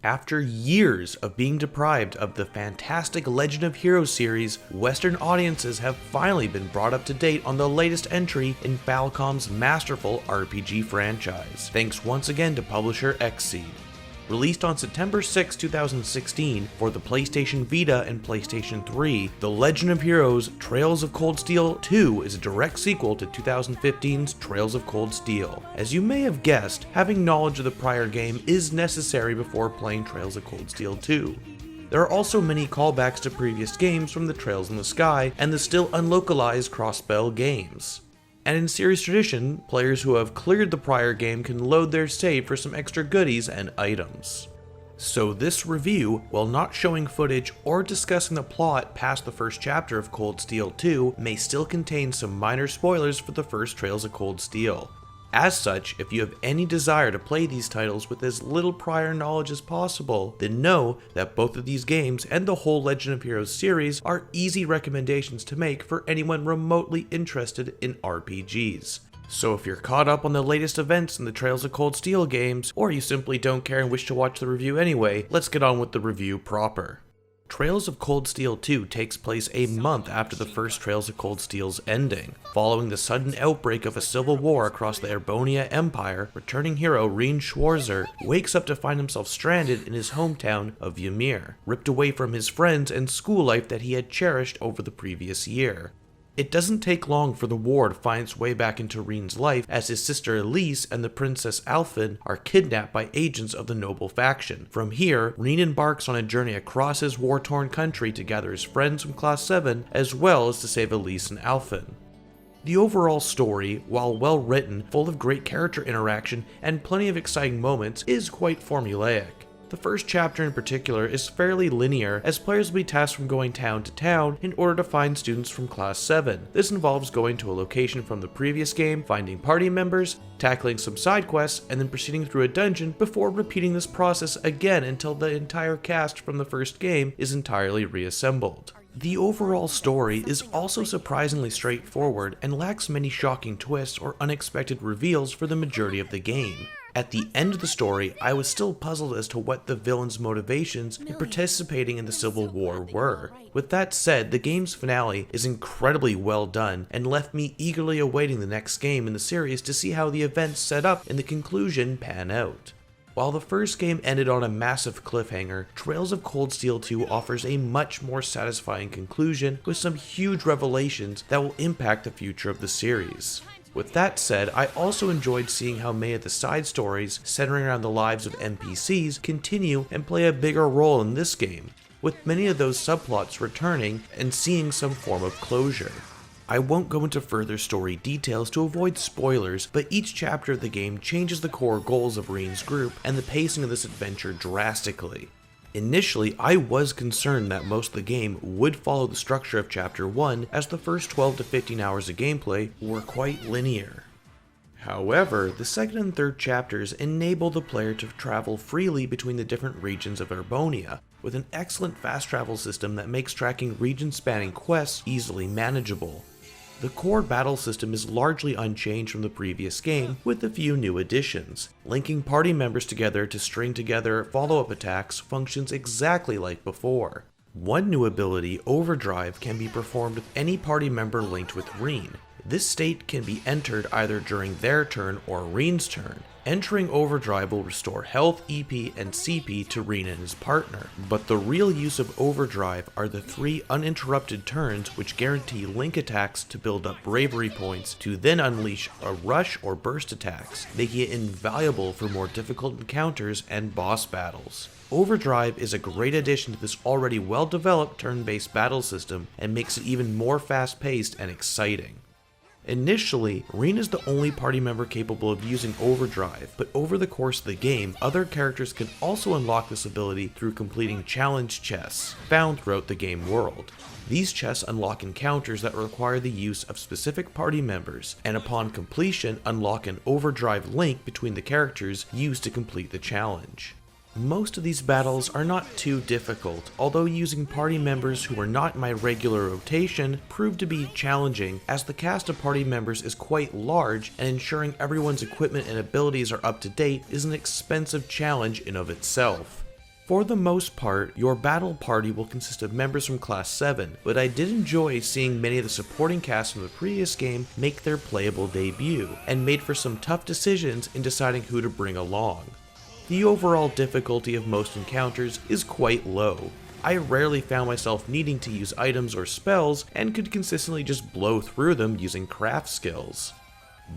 After years of being deprived of the fantastic Legend of Heroes series, Western audiences have finally been brought up to date on the latest entry in Falcom's masterful RPG franchise, thanks once again to publisher Xseed. Released on September 6, 2016 for the PlayStation Vita and PlayStation 3, The Legend of Heroes Trails of Cold Steel 2 is a direct sequel to 2015's Trails of Cold Steel. As you may have guessed, having knowledge of the prior game is necessary before playing Trails of Cold Steel 2. There are also many callbacks to previous games from the Trails in the Sky and the still unlocalized Crossbell games. And in series tradition, players who have cleared the prior game can load their save for some extra goodies and items. So this review, while not showing footage or discussing the plot past the first chapter of Cold Steel 2, may still contain some minor spoilers for the first Trails of Cold Steel. As such, if you have any desire to play these titles with as little prior knowledge as possible, then know that both of these games and the whole Legend of Heroes series are easy recommendations to make for anyone remotely interested in RPGs. So if you're caught up on the latest events in the Trails of Cold Steel games, or you simply don't care and wish to watch the review anyway, let's get on with the review proper. Trails of Cold Steel 2 takes place a month after the first Trails of Cold Steel's ending. Following the sudden outbreak of a civil war across the Erbonia Empire, returning hero Rean Schwarzer wakes up to find himself stranded in his hometown of Ymir, ripped away from his friends and school life that he had cherished over the previous year. It doesn't take long for the war to find its way back into Rean's life as his sister Elise and the Princess Alphen are kidnapped by agents of the noble faction. From here, Rean embarks on a journey across his war-torn country to gather his friends from Class 7 as well as to save Elise and Alphen. The overall story, while well written, full of great character interaction and plenty of exciting moments, is quite formulaic. The first chapter in particular is fairly linear, as players will be tasked from going town to town in order to find students from Class 7. This involves going to a location from the previous game, finding party members, tackling some side quests, and then proceeding through a dungeon before repeating this process again until the entire cast from the first game is entirely reassembled. The overall story is also surprisingly straightforward and lacks many shocking twists or unexpected reveals for the majority of the game. At the end of the story, I was still puzzled as to what the villain's motivations in participating in the Civil War were. With that said, the game's finale is incredibly well done and left me eagerly awaiting the next game in the series to see how the events set up in the conclusion pan out. While the first game ended on a massive cliffhanger, Trails of Cold Steel 2 offers a much more satisfying conclusion with some huge revelations that will impact the future of the series. With that said, I also enjoyed seeing how many of the side stories centering around the lives of NPCs continue and play a bigger role in this game, with many of those subplots returning and seeing some form of closure. I won't go into further story details to avoid spoilers, but each chapter of the game changes the core goals of Rean's group and the pacing of this adventure drastically. Initially, I was concerned that most of the game would follow the structure of Chapter 1, as the first 12 to 15 hours of gameplay were quite linear. However, the second and third chapters enable the player to travel freely between the different regions of Erbonia, with an excellent fast travel system that makes tracking region-spanning quests easily manageable. The core battle system is largely unchanged from the previous game, with a few new additions. Linking party members together to string together follow-up attacks functions exactly like before. One new ability, Overdrive, can be performed with any party member linked with Rean. This state can be entered either during their turn or Rean's turn. Entering Overdrive will restore health, EP, and CP to Rean and his partner, but the real use of Overdrive are the 3 uninterrupted turns which guarantee link attacks to build up bravery points to then unleash a rush or burst attacks, making it invaluable for more difficult encounters and boss battles. Overdrive is a great addition to this already well-developed turn-based battle system and makes it even more fast-paced and exciting. Initially, Rean is the only party member capable of using Overdrive, but over the course of the game, other characters can also unlock this ability through completing challenge chests found throughout the game world. These chests unlock encounters that require the use of specific party members, and upon completion unlock an Overdrive link between the characters used to complete the challenge. Most of these battles are not too difficult, although using party members who are not in my regular rotation proved to be challenging, as the cast of party members is quite large and ensuring everyone's equipment and abilities are up to date is an expensive challenge in of itself. For the most part, your battle party will consist of members from Class 7, but I did enjoy seeing many of the supporting cast from the previous game make their playable debut, and made for some tough decisions in deciding who to bring along. The overall difficulty of most encounters is quite low. I rarely found myself needing to use items or spells, and could consistently just blow through them using craft skills.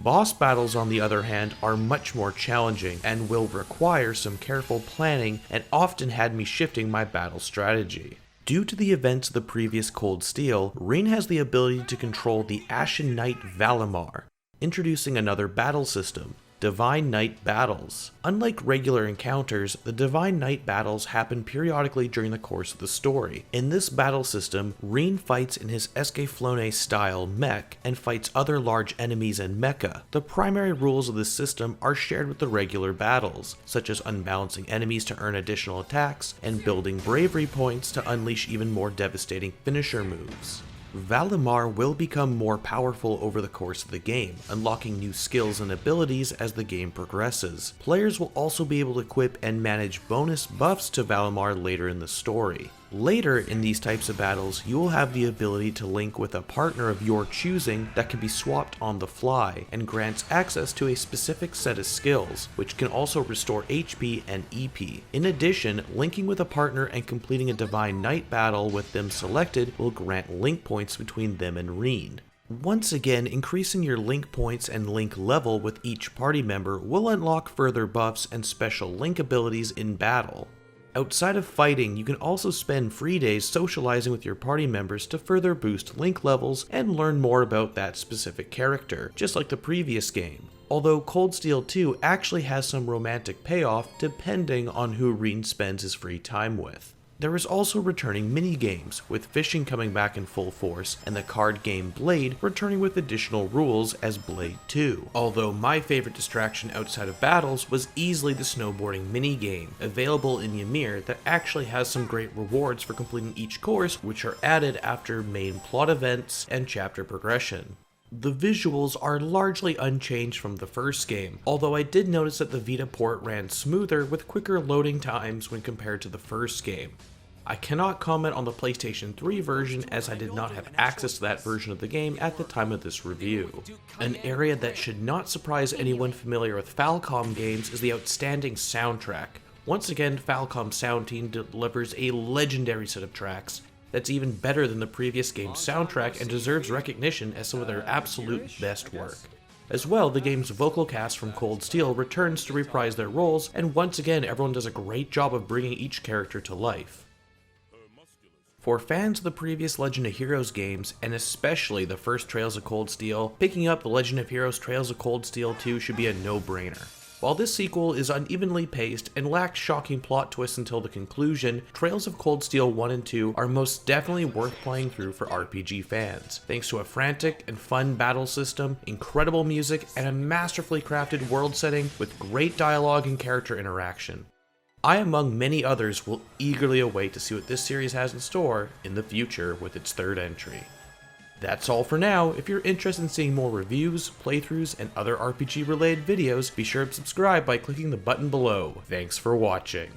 Boss battles, on the other hand, are much more challenging and will require some careful planning, and often had me shifting my battle strategy. Due to the events of the previous Cold Steel, Rean has the ability to control the Ashen Knight Valimar, introducing another battle system, Divine Knight Battles. Unlike regular encounters, the Divine Knight Battles happen periodically during the course of the story. In this battle system, Rean fights in his Escaflowne style mech, and fights other large enemies in mecha. The primary rules of this system are shared with the regular battles, such as unbalancing enemies to earn additional attacks, and building bravery points to unleash even more devastating finisher moves. Valimar will become more powerful over the course of the game, unlocking new skills and abilities as the game progresses. Players will also be able to equip and manage bonus buffs to Valimar later in the story. Later in these types of battles, you will have the ability to link with a partner of your choosing that can be swapped on the fly, and grants access to a specific set of skills, which can also restore HP and EP. In addition, linking with a partner and completing a Divine Knight battle with them selected will grant link points between them and Rean. Once again, increasing your link points and link level with each party member will unlock further buffs and special link abilities in battle. Outside of fighting, you can also spend free days socializing with your party members to further boost link levels and learn more about that specific character, just like the previous game. Although Cold Steel 2 actually has some romantic payoff depending on who Rean spends his free time with. There is also returning mini-games, with fishing coming back in full force, and the card game Blade returning with additional rules as Blade 2. Although my favorite distraction outside of battles was easily the snowboarding mini-game, available in Ymir, that actually has some great rewards for completing each course, which are added after main plot events and chapter progression. The visuals are largely unchanged from the first game, although I did notice that the Vita port ran smoother with quicker loading times when compared to the first game. I cannot comment on the PlayStation 3 version as I did not have access to that version of the game at the time of this review. An area that should not surprise anyone familiar with Falcom games is the outstanding soundtrack. Once again, Falcom's sound team delivers a legendary set of tracks that's even better than the previous game's soundtrack and deserves recognition as some of their absolute best work. As well, the game's vocal cast from Cold Steel returns to reprise their roles, and once again everyone does a great job of bringing each character to life. For fans of the previous Legend of Heroes games, and especially the first Trails of Cold Steel, picking up the Legend of Heroes Trails of Cold Steel 2 should be a no-brainer. While this sequel is unevenly paced and lacks shocking plot twists until the conclusion, Trails of Cold Steel 1 and 2 are most definitely worth playing through for RPG fans, thanks to a frantic and fun battle system, incredible music, and a masterfully crafted world setting with great dialogue and character interaction. I, among many others, will eagerly await to see what this series has in store in the future with its third entry. That's all for now. If you're interested in seeing more reviews, playthroughs, and other RPG related videos, be sure to subscribe by clicking the button below. Thanks for watching.